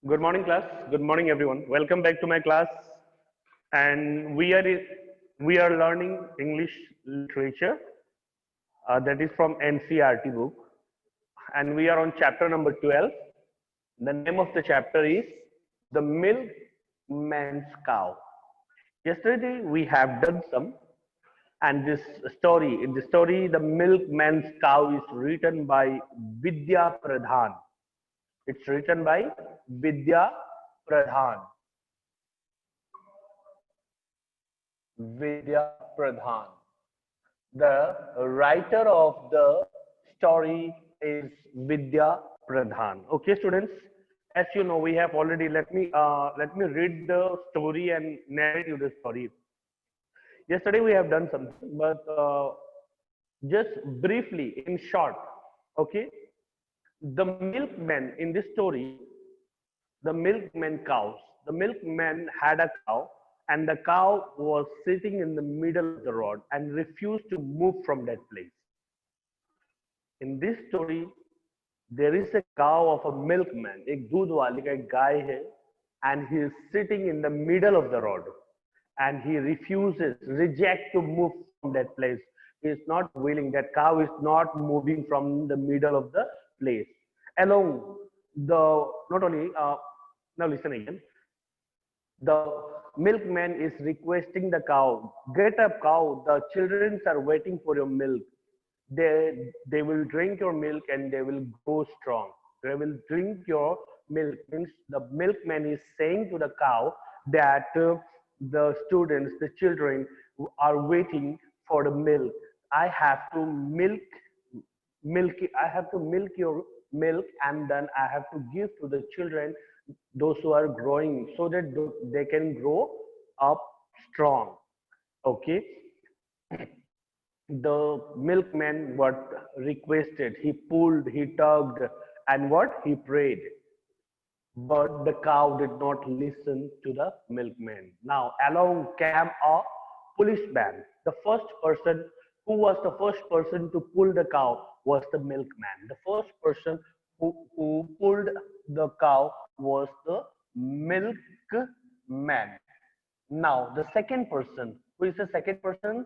Good morning, class. Good morning, everyone. Welcome back to my class. And we are learning English literature. That is from NCRT book, and we are on chapter number 12. The name of the chapter is The Milkman's Cow. Yesterday we have done some, and this story. In the story, the Milkman's Cow is written by Vidya Pradhan. It's written by Vidya Pradhan. Vidya Pradhan. The writer of the story is Vidya Pradhan. Okay, students. As you know, we have already. Let me read the story and narrate you the story. Yesterday we have done something, but just briefly, in short. Okay, the milkman in this story, the milkman cows. The milkman had a cow, and the cow was sitting in the middle of the road and refused to move from that place. In this story, there is a cow of a milkman, एक दूध वाले का एक गाय है, and he is sitting in the middle of the road, and he reject to move from that place. He is not willing. That cow is not moving from the middle of the place. Along the not only now listen again. The milkman is requesting the cow, get up cow, the children are waiting for your milk. They will drink your milk and they will grow strong. They will drink your milk. Means the milkman is saying to the cow that the students, the children are waiting for the milk. I have to I have to milk your milk, and then I have to give to the children, those who are growing, so that they can grow up strong. Okay, the milkman what requested, he pulled, he tugged, and what he prayed, but the cow did not listen to the milkman. Now along came a policeman. The first person who was the first person to pull the cow was the milkman. The first person who pulled the cow was the milkman. Now the second person, who is the second person?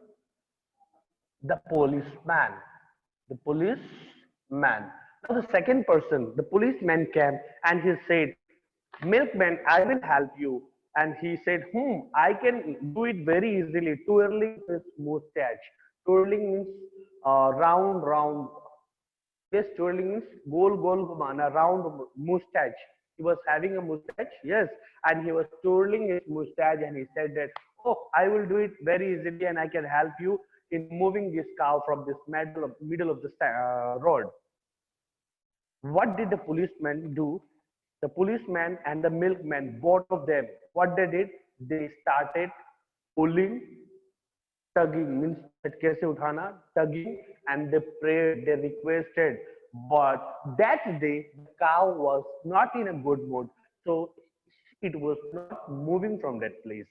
The policeman. The policeman. Now the second person, the policeman came and he said, milkman, I will help you. And he said, I can do it very easily. Twirling his mustache. Twirling means round, round. Yes, twirling means goal, goal, ghumana, round mustache. He was having a mustache, yes, and he was twirling his mustache, and he said that, oh, I will do it very easily, and I can help you in moving this cow from this middle of the road. What did the policeman do? The policeman and the milkman, both of them, what they did, they started pulling, tugging, means झटके से उठाना, tugging, and they prayed, they requested. But that day, the cow was not in a good mood, so it was not moving from that place.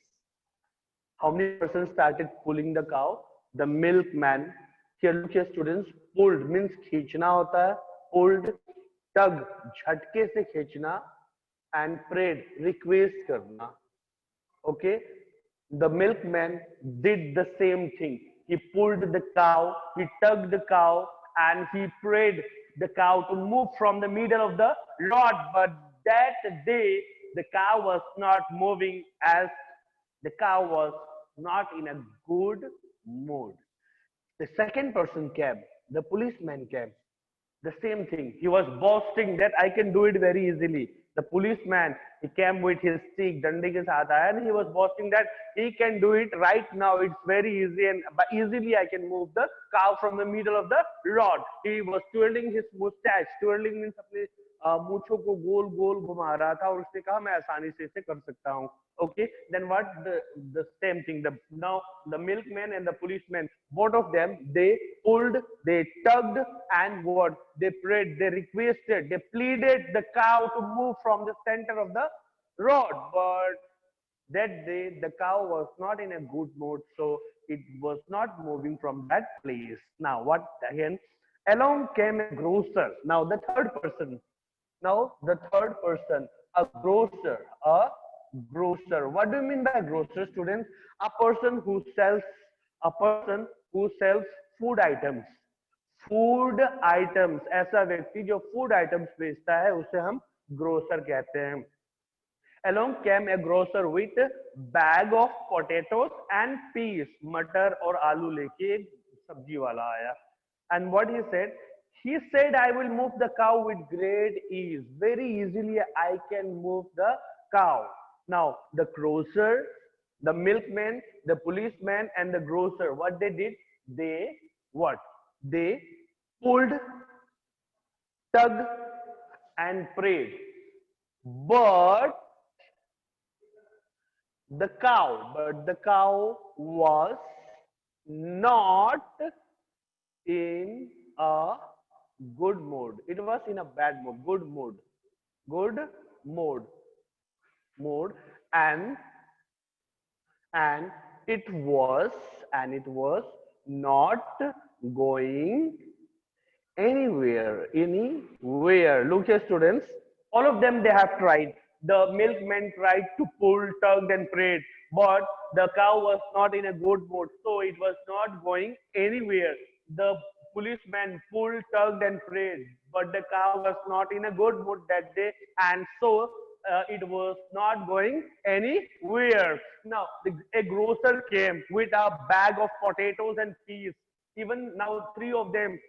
How many persons started pulling the cow? The milkman. Here look here students, pulled means खींचना होता है, pulled, tug झटके से खींचना, and prayed request करना. Okay, the milkman did the same thing. He pulled the cow, he tugged the cow, and he prayed the cow to move from the middle of the road. But that day, the cow was not moving, as the cow was not in a good mood. The second person came, the policeman came. The same thing. He was boasting that I can do it very easily. The policeman, he came with his stick, dande ke saath aaya, and he was boasting that he can do it right now. It's very easy, and easily I can move the cow from the middle of the road. He was twirling his mustache. Twirling means अपने मूंछों को गोल गोल घुमा रहा था, और उसने कहा मैं आसानी से इसे कर सकता हूँ. Okay, then what the same thing. Now the milkman and the policeman, both of them, they pulled, they tugged, and what they prayed, they requested, they pleaded the cow to move from the center of the road. But that day the cow was not in a good mood, so it was not moving from that place. Now what again? Along came a grocer. Now the third person. Now the third person, a grocer. A grocer. What do you mean by grocer, students? A person who sells, a person who sells food items. Food items, ऐसा व्यक्ति जो food items बेचता है उसे हम grocer कहते हैं. Along came a grocer with bag of potatoes and peas. मटर और आलू लेके एक सब्जी वाला आया. And what he said? He said, I will move the cow with great ease. Very easily I can move the cow. Now the grocer, the milkman, the policeman and the grocer, what they did? They what? They pulled, tugged and prayed. But the cow was not in a good mood. It was in a bad mood. Good mood. Good mood. Mood. And it was not going anywhere. Look here, students. All of them, they have tried. The milkman tried to pull, tugged and prayed, but the cow was not in a good mood, so it was not going anywhere. The policeman pulled, tugged and prayed, but the cow was not in a good mood that day, and so it was not going anywhere. Now, a grocer came with a bag of potatoes and peas. Even now, three of them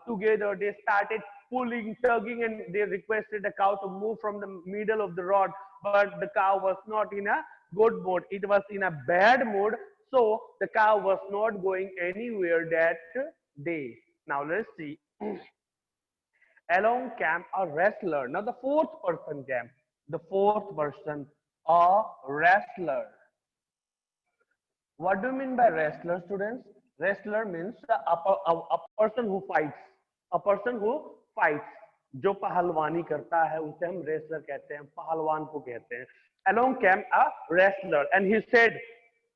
together, they started pulling, tugging, and they requested the cow to move from the middle of the road. But the cow was not in a good mood. It was in a bad mood. So the cow was not going anywhere that day. Now let's see. Along came a wrestler. Now the fourth person came. The fourth person, a wrestler. What do you mean by wrestler, students? Wrestler means a person who fights. A person who fights. जो पहलवानी करता है उसे हम wrestler कहते हैं, पहलवान को कहते हैं. Along came a wrestler and he said,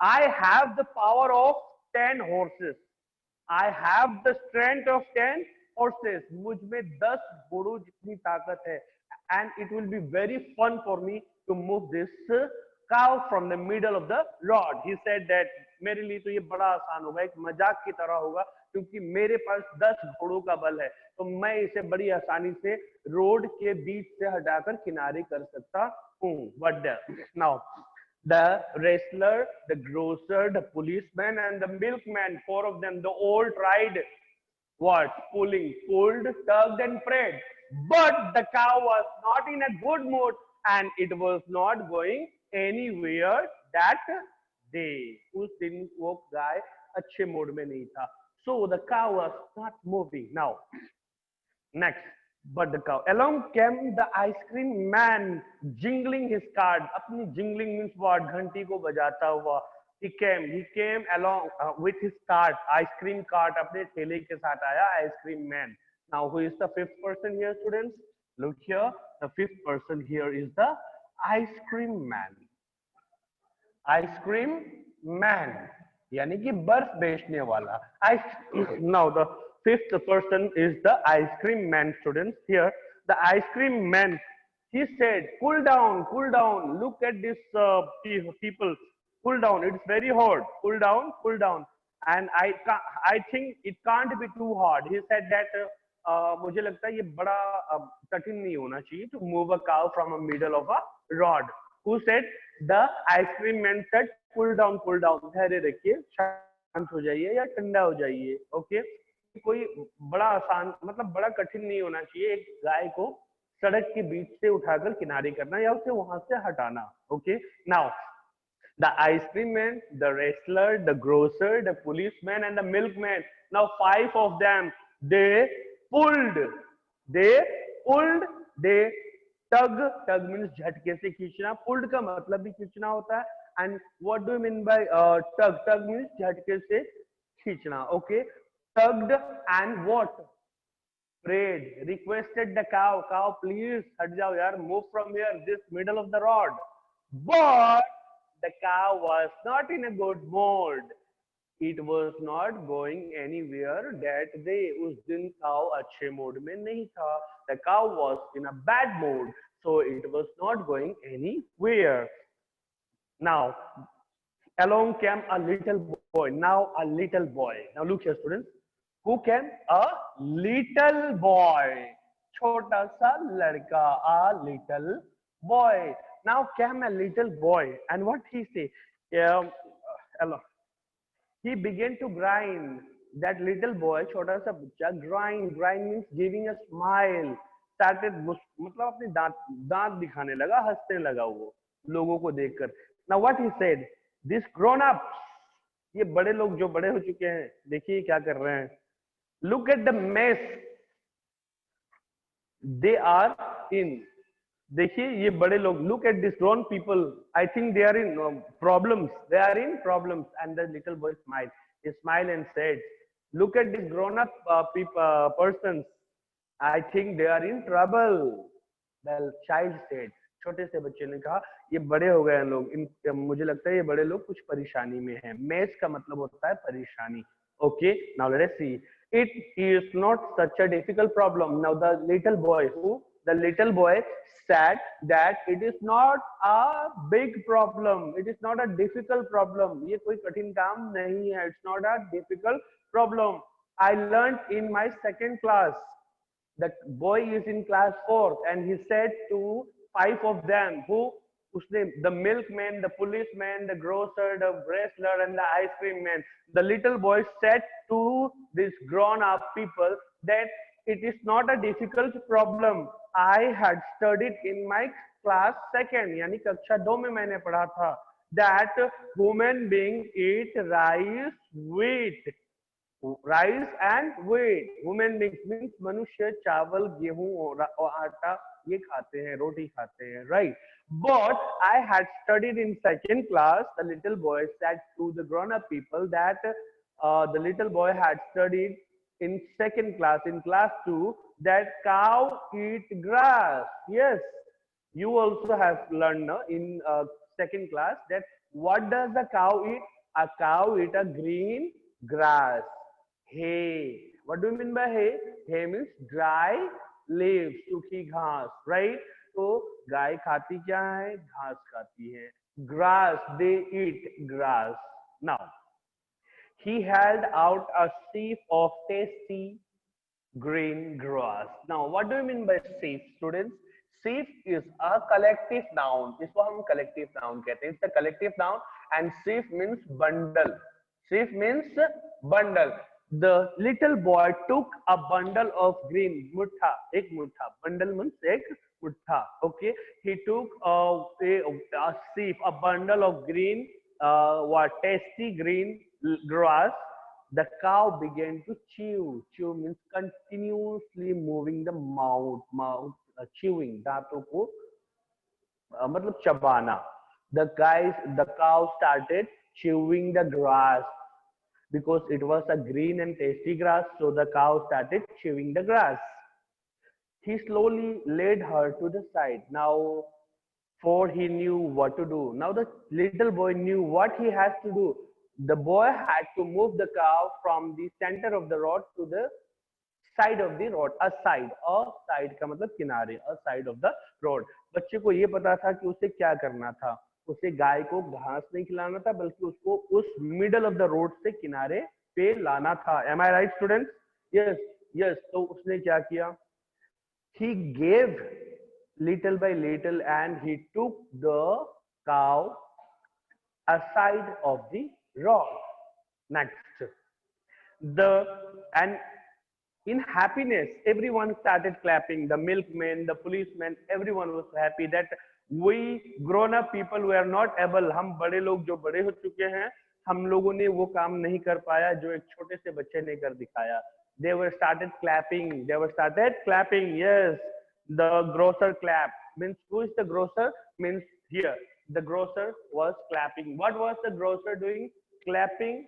I have the power of 10 horses. I have the strength of 10 horses. मुझ में 10 घोड़ों जितनी ताकत है. And it will be very fun for me to move this cow from the middle of the road. He said that मेरे लिए तो ये बड़ा आसान होगा, एक मजाक की तरह होगा, क्योंकि मेरे पास 10 घोड़ों का बल है, तो मैं इसे बड़ी आसानी से रोड के बीच से हटाकर किनारे कर सकता हूँ. But now the wrestler, the grocer, the policeman and the milkman, four of them, they all tried what? Pulling, pulled, tugged and prayed. But the cow was not in a good mood and it was not going anywhere that day. उस दिन वो गाय अच्छे mood में नहीं था. So the cow was not moving. Now, next, but the cow. Along came the ice cream man, jingling his card. अपनी jingling means what? घंटी को बजाता हुआ. He came along with his cart, ice cream cart. अपने ठेले के साथ आया ice cream man. Now, who is the fifth person here, students? Look here. The fifth person here is the ice cream man. Ice cream man, यानी कि बर्फ बेचने वाला. Now the fifth person is the ice cream man, students. Here, the ice cream man, he said, cool down, cool down. Look at this people. Cool down. It's very hot. Cool down, cool down. And I think it can't be too hard. He said that मुझे लगता है ये बड़ा कठिन नहीं होना चाहिए to move a cow from a middle of a road. Who said? The ice cream man said, cool down, cool down. धैर्य रखिए, शांत हो जाइए या ठंडा हो जाइए. ओके, कोई बड़ा आसान, मतलब बड़ा कठिन नहीं होना चाहिए एक गाय को सड़क के बीच से उठाकर किनारे करना या उसे वहां से हटाना. Okay, now the ice cream man, the wrestler, the grocer, the policeman and the milkman. Now 5 of them, they pulled, they tug means झटके से खींचना. Pulled का मतलब भी खींचना होता है. And what do you mean by tug means झटके से खींचना. Okay, tugged and what? Prayed, requested the cow please हट जाओ यार, move from here, this middle of the road. But the cow was not in a good mood. It was not going anywhere that day. उस दिन cow अच्छे mood में नहीं था. The cow was in a bad mood, so it was not going anywhere. Now, along came a little boy. Now a little boy. Now look here, students. Who came? A little boy. छोटा सा लड़का. A little boy. Now came a little boy, and what he say? Hello. He began to grind. That little boy, छोटा सा बच्चा, grind. Grind means giving a smile. Started मतलब अपने दांत दांत दिखाने लगा, हंसने लगा वो लोगों को देखकर. Now what he said? This grown ups, ये बड़े लोग जो बड़े हो चुके हैं, देखिए क्या कर रहे हैं. Look at the mess they are in. देखिए ये बड़े लोग. Look at these grown people. I think they are in problems. They are in problems. And the little boy smiled. He smiled and said, "Look at these grown-up persons. I think they are in trouble." The child said. छोटे से बच्चे ने कहा, ये बड़े हो गए हैं लोग. मुझे लगता है ये बड़े लोग कुछ परेशानी में हैं. Mess का मतलब होता है परेशानी. Okay. Now let us see. It is not such a difficult problem. Now the little boy said that it is not a big problem. It is not a difficult problem. ये कोई कठिन काम नहीं है. It's not a difficult problem. I learned in my second class. The boy is in class 4th, and he said to 5 of them, who उसने, the milkman, the policeman, the grocer, the wrestler, and the ice cream man. The little boy said to these grown-up people that it is not a difficult problem. I had studied in my class 2nd, यानी कक्षा 2 में मैंने पढ़ा था, that human being eat rice, wheat. Rice and wheat. Human beings means मनुष्य चावल, गेहूं और आटा ये खाते हैं, रोटी खाते हैं, right? But I had studied in second class. The little boy said to the grown-up people that the little boy had studied in second class, in class 2, that cow eat grass. Yes, you also have learned in second class that what does the cow eat? A cow eat a green grass. Hay. What do you mean by hay? Hay means dry leaves, सूखी घास, right? तो गाय खाती क्या है? घास खाती है. Grass, they eat grass. Now, he held out a sheaf of tasty green grass. Now, what do you mean by sheaf, students? Sheaf is a collective noun. इसको हम collective noun कहते हैं. It's a collective noun, and sheaf means bundle. Sheaf means bundle. The little boy took a bundle of green mutha. एक mutha. Bundle means एक mutha. Okay. He took a sheaf, a bundle of green, tasty green grass. The cow began to chew. Chew means continuously moving the mouth. Chewing. दांतों को मतलब चबाना. The cow started chewing the grass. Because it was a green and tasty grass, so the cow started chewing the grass. He slowly led her to the side. Now, for he knew what to do. Now the little boy knew what he has to do. The boy had to move the cow from the center of the road to the side of the road. A side का मतलब किनारे. A side of the road. बच्चे को ये पता था कि उसे क्या करना था. उसे गाय को घास नहीं खिलाना था, बल्कि उसको उस मिडल ऑफ द रोड से किनारे पे लाना था. Am I right, students? Yes, yes. तो उसने क्या किया? He gave little by little, and he took the cow aside of the road. Next, and in happiness, everyone started clapping. The milkman, the policeman, everyone was happy that we grown-up people were not able. हम बड़े लोग जो बड़े हो चुके हैं, हम लोगों ने वो काम नहीं कर पाया जो एक छोटे से बच्चे ने कर दिखाया. They were started clapping. They were started clapping. Yes, the grocer clapped. Means who is the grocer? Means here. The grocer was clapping. What was the grocer doing? Clapping.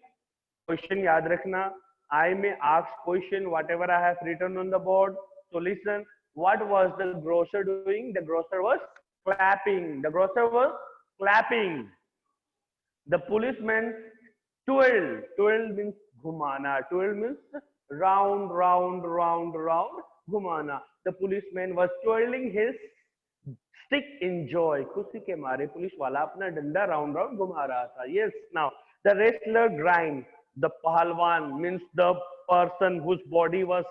Question याद रखना. I may ask question whatever I have written on the board. So listen. What was the grocer doing? The grocer was clapping. The grocer was clapping. The policeman Twirl. Twirl means घुमाना. Twirl means round, round, round, round. घुमाना. The policeman was twirling his stick in joy. खुशी के मारे police वाला अपना डंडा round round घुमा रहा था. Yes. Now the wrestler grind. The pahalwan means the person whose body was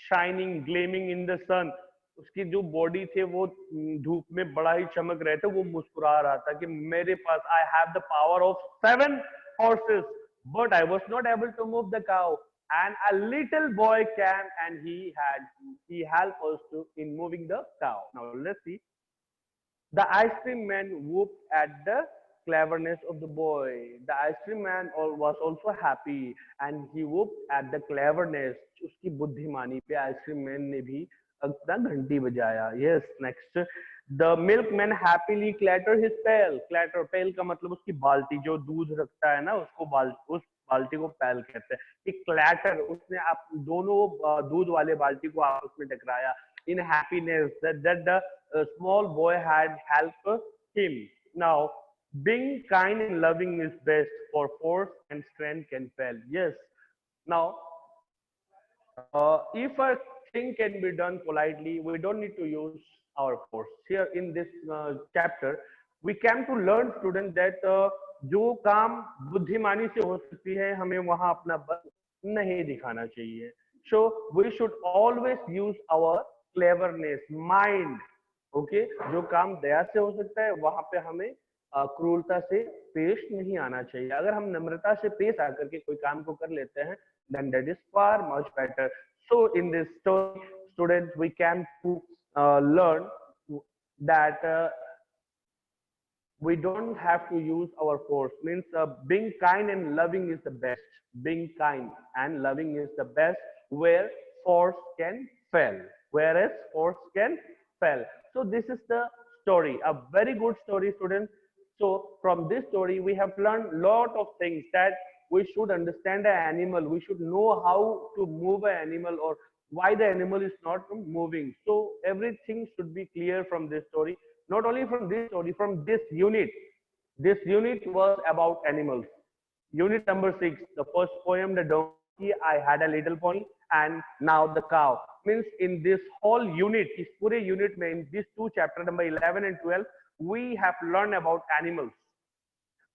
shining, gleaming in the sun. उसकी जो बॉडी थे वो धूप में बड़ा ही चमक रहे थे. वो मुस्कुरा रहा था कि मेरे पास I have the power of 7 horses, but I was not able to move the cow. And a little boy came and he helped us to in moving the cow. Now let's see. The ice cream man whooped at the cleverness of the boy. The ice cream man was also happy and he whooped at the cleverness. उसकी बुद्धिमानी पे ice cream man ने भी अपना घंटी बजाया. Yes, next. The milkman happily clattered his pail. Clatter, pail का मतलब उसकी बाल्टी जो दूध रखता है ना, उस बाल्टी को पैल कहते हैं. कि क्लैटर, उसने आप दोनों दूध वाले बाल्टी को आपस में टकराया. In happiness that the small boy had helped him. Now, being kind and loving is best, for force and strength can fail. Yes. Now, if a thing can be done politely, we don't need to use our force. Here in this chapter, we came to learn, students, that जो काम बुद्धिमानी से हो सकती है, हमें वहां अपना बल नहीं दिखाना चाहिए. So we should always use our cleverness, mind. Okay, जो काम दया से हो सकता है वहां पे हमें क्रूरता से पेश नहीं आना चाहिए. अगर हम नम्रता से पेश आकर के कोई काम को कर लेते हैं, then that is far much better. So in this story, students, we can to learn that we don't have to use our force. Means being kind and loving is the best. Being kind and loving is the best, where force can fail. Whereas force can fail. So this is the story, a very good story, students. So from this story, we have learned lot of things, that we should understand an animal. We should know how to move an animal, or why the animal is not moving. So everything should be clear from this story. Not only from this story, from this unit. This unit was about animals. Unit number 6, the first poem, the donkey, I had a little pony, and now the cow. Means in this whole unit, इस पूरे unit में, in these two chapter number 11 and 12, we have learned about animals.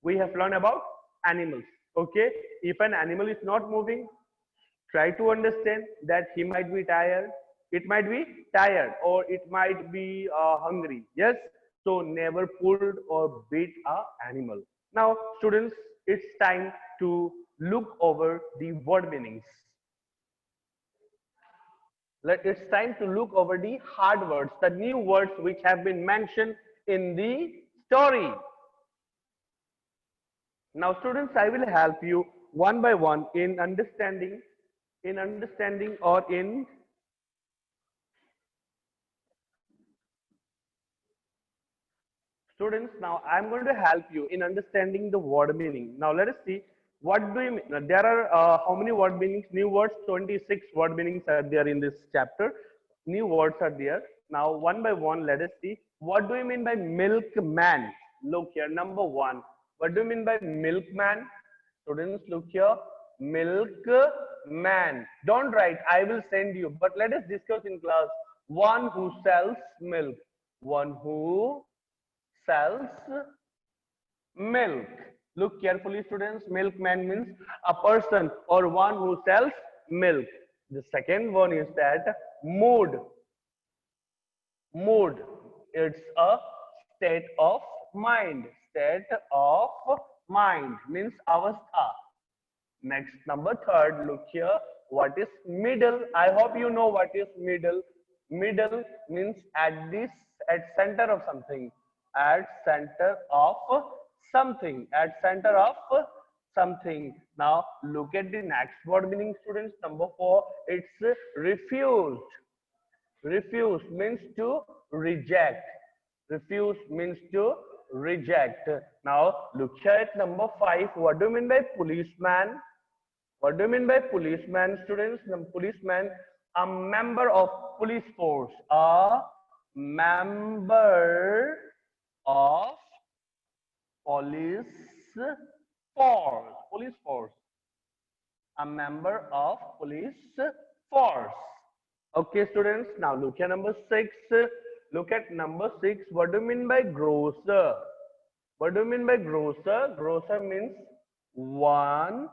We have learned about animals. Okay, if an animal is not moving, try to understand that he might be tired. It might be tired, or it might be hungry. Yes, so never pulled or beat a animal. Now, students, it's time to look over the word meanings. It's time to look over the hard words, the new words which have been mentioned in the story. Now, students, I will help you one by one in understanding or in students. Now I'm going to help you in understanding the word meaning. Now let us see, what do you mean? There are how many word meanings? New words, 26 word meanings are there in this chapter. New words are there. Now one by one, let us see, what do you mean by milkman? Look here, number 1, what do you mean by milkman? Students, look here, milkman. Don't write, I will send you, but let us discuss in class. One who sells milk. One who sells milk. Look carefully, students. Milkman means a person or one who sells milk. The second one is that mood. Mood. It's a state of mind. State of mind means avastha. Next, number 3, look here. What is middle? I hope you know what is middle. Middle means at center of something. At center of something. At center of something. Now look at the next word meaning, students. Number 4, it's refused. Refuse means to reject. Refuse means to reject. Now look here at number 5. What do you mean by policeman? What do you mean by policeman, students? Policeman, a member of police force. A member of police force. police force. A member of police force. Okay, students. Now look at number 6. Look at number 6. What do you mean by grocer? What do you mean by grocer? Grocer means one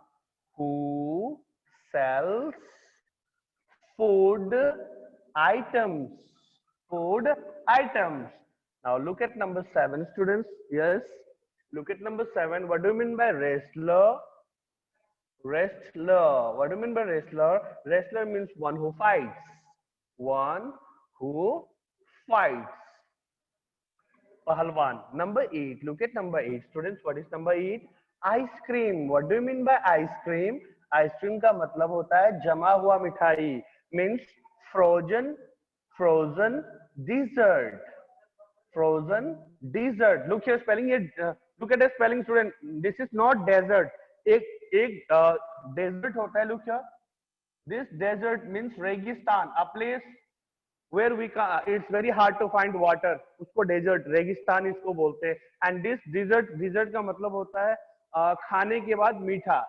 who sells food items. Food items. Now look at number 7, students. Yes. Look at number 7. What do you mean by wrestler? Wrestler. What do you mean by wrestler? Wrestler means one who fights. One who fights. Pahalwan. Number 8. Look at number 8. Students, what is number 8? Ice cream. What do you mean by ice cream? Ice cream का मतलब होता है जमा हुआ मिठाई. Means frozen dessert. Frozen dessert. Look here spelling it. Look at the spelling, student. This is not desert. एक desert होता है. Look here. This desert means रेगिस्तान. A place where it's very hard to find water. उसको desert, रेगिस्तान इसको बोलते हैं. And this dessert का मतलब होता है खाने के बाद मीठा.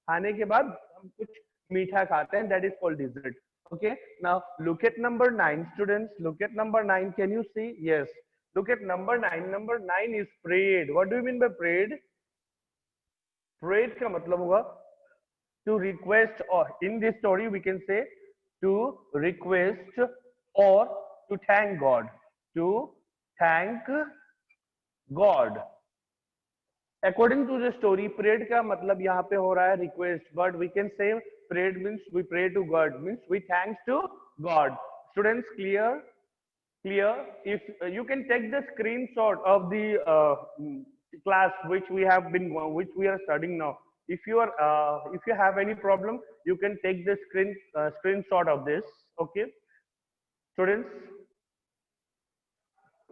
खाने के बाद हम कुछ मीठा खाते हैं. That is called dessert. Okay. Now look at number 9, students. Look at number 9. Can you see? Yes. Look at number 9. Number 9 is parade. What do you mean by parade? Parade का मतलब होगा to request, or in this story we can say to request or to thank God. To thank God. According to the story, parade का मतलब यहाँ पे हो रहा है request, but we can say parade means we pray to God, means we thanks to God. Students, clear? Clear? If you can take the screenshot of the class which we are studying now. If you have any problem, you can take the screenshot of this. Okay, students.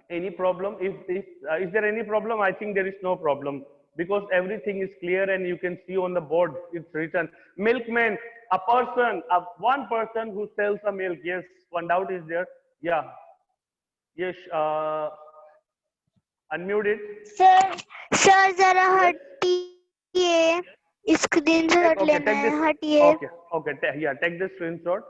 Any problem? Is there any problem? I think there is no problem because everything is clear and you can see on the board it's written. Milkman, one person who sells a milk. Yes, one doubt is there. Yeah. Yes. Unmute it. Sir जरा हटिए, screenshot लेना है, हटिए. Okay. Yeah, take the screenshot.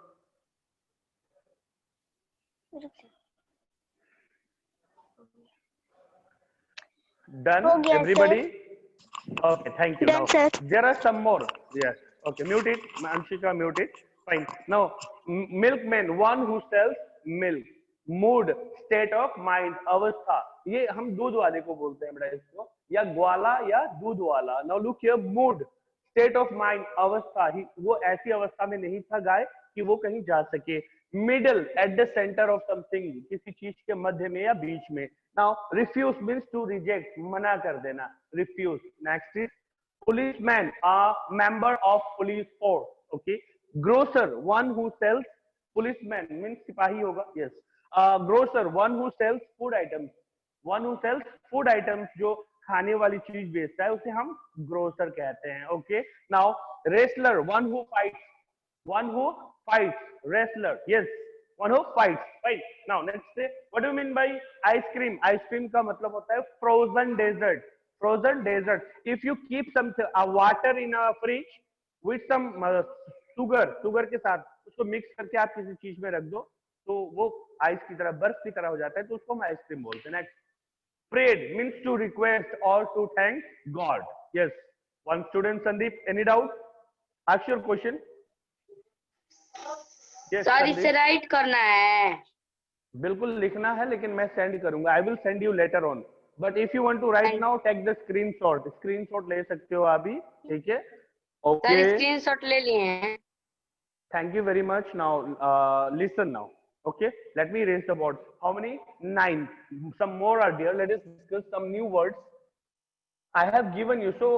Done, everybody? Sir. Okay, thank you. Done, now sir. there are some more. Yes. Okay, mute it. Anshika, mute it. Fine. Now, milkman, one who sells milk. Mood, state of mind, अवस्था. ये हम दूध वाले को बोलते हैं बेटा इसको, या ग्वाला या दूध वाला. Now look here, mood, state of mind, अवस्था. वो ऐसी अवस्था में नहीं था गाय कि वो कहीं जा सके. Middle, at the center of something, किसी चीज के मध्य में या बीच में. Now refuse means to reject, मना कर देना. Refuse. Next is policeman, a member of police force. Okay. Grocer, one who sells. Policeman means सिपाही होगा. Yes. Grocer, one who sells food items. One who sells food items, जो खाने वाली चीज बेचता है उसे हम grocer कहते हैं. Okay. Now wrestler, one who fights. One who fights. Wrestler. Yes. One who fights. Right. Now let's say, what do you mean by ice cream? Ice cream का मतलब होता है frozen dessert. Frozen dessert. If you keep some water in a fridge with some sugar के साथ उसको mix करके आप किसी चीज में रख दो तो वो आइस की तरह, बर्फ की तरह हो जाता है, तो उसको हम आइसक्रीम बोलते हैं. Next, prayed means to request or to thank God. Yes. One student, Sandeep, any doubt? Ask your question. Yes, sir इसे राइट करना है. बिल्कुल लिखना है, लेकिन मैं सेंड करूंगा. I will send you later on. But if you want to write now, take the screenshot ले सकते हो अभी. ठीक है. ओके, सर स्क्रीनशॉट ले लिए हैं. Thank you very much. Now listen now. Okay, let me erase the board. How many? 9. Some more are there. Let us discuss some new words I have given you. So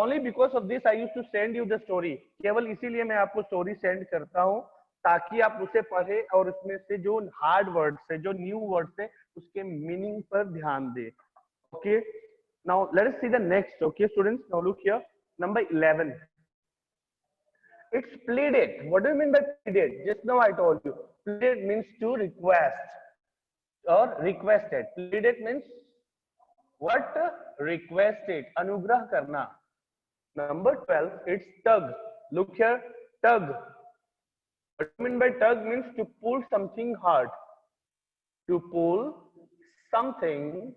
only because of this I used to send you the story. केवल इसीलिए मैं आपको story send करता हूँ ताकि आप उसे पढ़े और उसमें से जो hard words है, जो new words है, उसके meaning पर ध्यान दे. Okay. Now let us see the next. Okay, students. Now look here. Number 11. It's pleaded. What do you mean by pleaded? Just now I told you. Pleaded means to request or requested. Pleaded means what? Requested. अनुग्रह करना. Number 12, it's tug. Look here, tug. What I mean by tug means to pull something hard. To pull something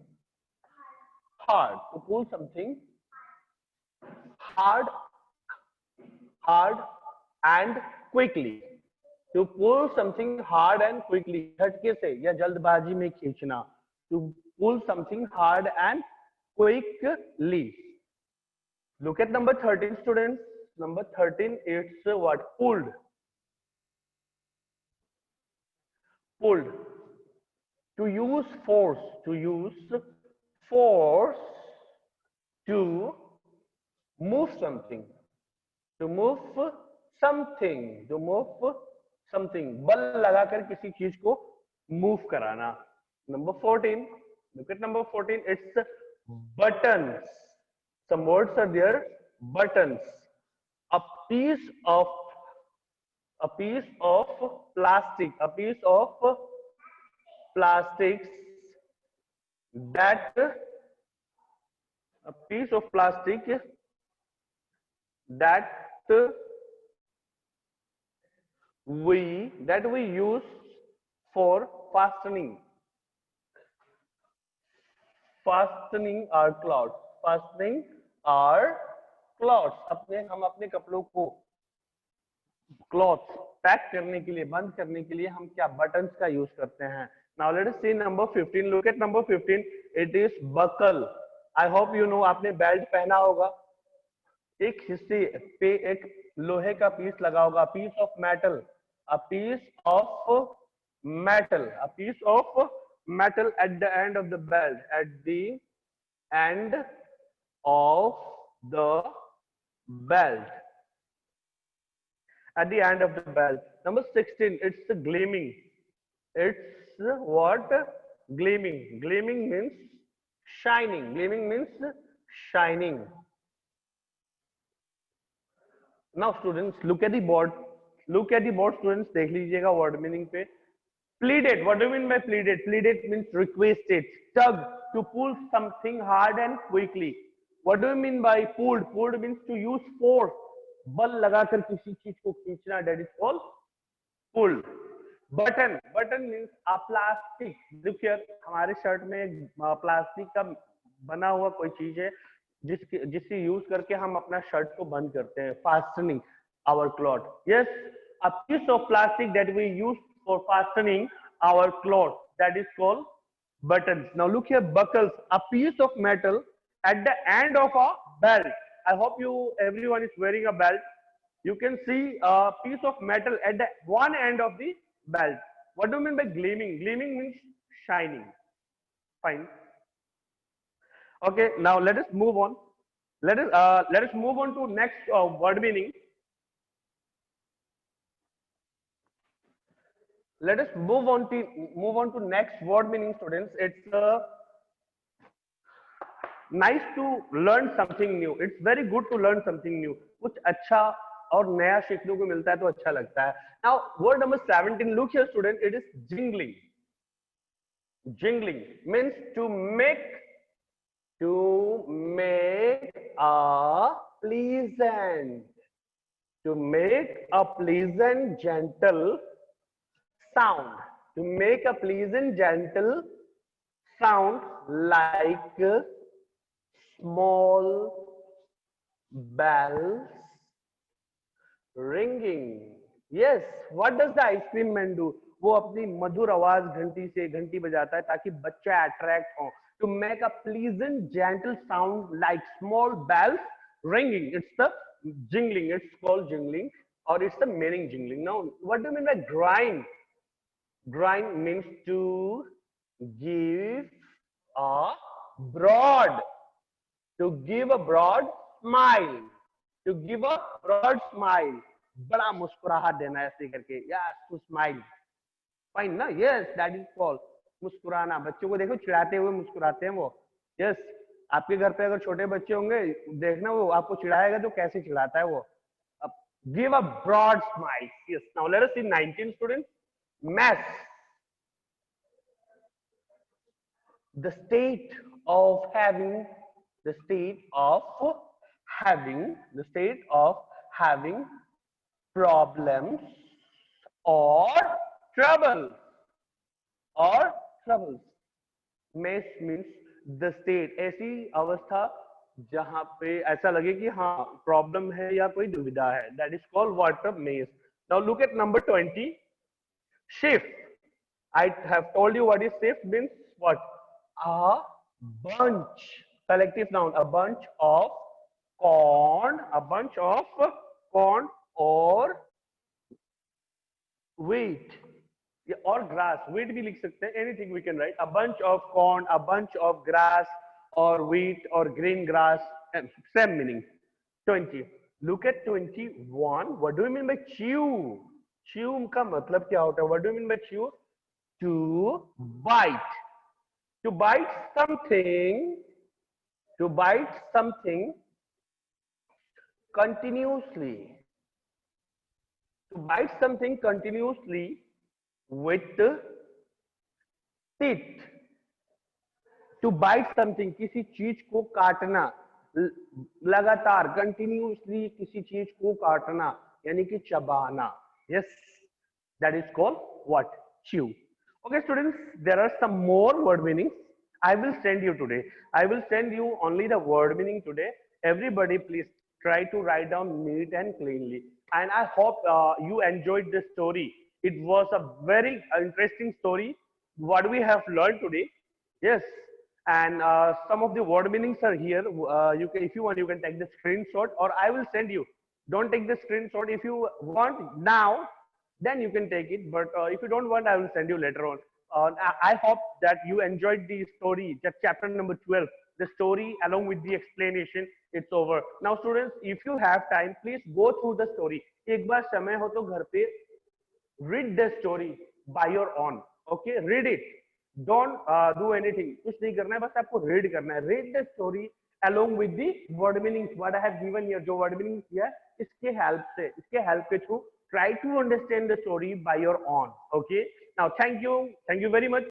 hard. To pull something hard, hard and quickly. To pull something hard and quickly. झटके से या जल्दबाजी में खींचना. To pull something hard and quickly. Look at number 13, students. Number 13, it's what? Pulled. Pulled. To use force. To use force to move something. To move something. To move something. बल लगाकर किसी चीज को move कराना. Number 14. Look at number 14. It's buttons. Some words are there. Buttons. A piece of plastic. A piece of plastics that a piece of plastic that we use for fastening our clothes. Fastening our clothes. हम अपने कपड़ों को clothes pack करने के लिए, बंद करने के लिए हम क्या buttons का यूज करते हैं. Now let us see number 15. Look at number 15. It is buckle. I hope you know आपने बेल्ट पहना होगा. एक हिस्से पे एक लोहे का पीस लगा होगा. Piece of metal. A piece of metal. A piece of metal at the end of the belt. At the end of the belt. At the end of the belt. Number 16. It's gleaming. It's what? Gleaming. Gleaming means shining. Gleaming means shining. Now students, look at the board. Look at the board, students. देख लीजिएगा word meaning पे. Pleaded. What do you mean by pleaded? Pleaded means requested. Tug. To pull something hard and quickly. What do you mean by pulled? Pulled means to use force. बल लगाकर किसी चीज को खींचना. That is called pulled. Button. Button means a plastic. देखिए हमारे shirt में plastic का बना हुआ कोई चीज है जिससे यूज करके हम अपना शर्ट को बंद करते हैं. Fastening our cloth. Yes, a piece of plastic that we use for fastening our cloth. That is called buttons. Now look here, buckles. A piece of metal at the end of a belt. I hope everyone is wearing a belt. You can see a piece of metal at the one end of the belt. What do you mean by gleaming? Gleaming means shining. Fine. Okay, now let us move on. Let us move on to next word meaning. Let us move on to next word meaning, students. It's nice to learn something new. It's very good to learn something new. कुछ अच्छा और नया सीखने को मिलता है तो अच्छा लगता है. Now word number 17. Look here, student. It is jingling. Jingling means to make a pleasant, gentle sound. To make a pleasant, gentle sound like small bells ringing. Yes, what does the ice cream man do? वो अपनी मधुर आवाज घंटी बजाता है ताकि बच्चा attract हो. To make a pleasant, gentle sound like small bells ringing. It's the jingling. It's called jingling, or it's the meaning jingling. Now, what do you mean by grind? Grind means to give a broad. To give a broad smile. To give a broad smile. बड़ा मुस्कुराहट देना ऐसे करके. Yes, to smile. Fine, ना? Yes, that is called मुस्कुराना. बच्चों को देखो चिढ़ाते हुए मुस्कुराते हैं वो. Yes, आपके घर पे अगर छोटे बच्चे होंगे देखना वो आपको चिढ़ाएगा तो कैसे चिढ़ाता है वो. Give a broad smile. Yes. Now let us see 19, students. Mess. The state of having, the state of having problems or troubles or troubles. Mess means the state, ऐसी अवस्था जहां पे ऐसा लगे कि हाँ प्रॉब्लम है या कोई दुविधा है. That is called what a mess. Now look at number 20. Shift. I have told you what is shift means. What? A bunch. Collective noun. A bunch of corn. A bunch of corn or wheat. Or grass. Wheat भी लिख सकते हैं. Anything we can write. A bunch of corn, a bunch of grass, or wheat, or green grass. And same meaning. 20. Look at 21. What do you mean by chew? Chew का मतलब क्या होता है? What do you mean by chew? To bite. To bite something. To bite something continuously. To bite something continuously with teeth. To bite something, किसी चीज को काटना लगातार, continuously किसी चीज को काटना यानी कि चबाना. Yes, that is called what? Chew. Okay students, there are some more word meanings I will send you today. I will send you only the word meaning today. Everybody please try to write down neat and cleanly. And I hope you enjoyed this story. It was a very interesting story. What we have learned today. Yes. And some of the word meanings are here. You can, if you want, you can take the screenshot, or I will send you. Don't take the screenshot. If you want now, then you can take it. But if you don't want, I will send you later on. I hope that you enjoyed the story, that chapter number 12, the story along with the explanation. It's over. Now, students, if you have time, please go through the story. एक बार समय हो तो घर पे read the story by your own. Okay, read it. Don't do anything. कुछ नहीं करना है, बस आपको read करना है. Read the story along with the word meanings. What I have given here, जो word meanings किया है, इसके help से, इसके help के through try to understand the story by your own. Okay. Now, thank you very much.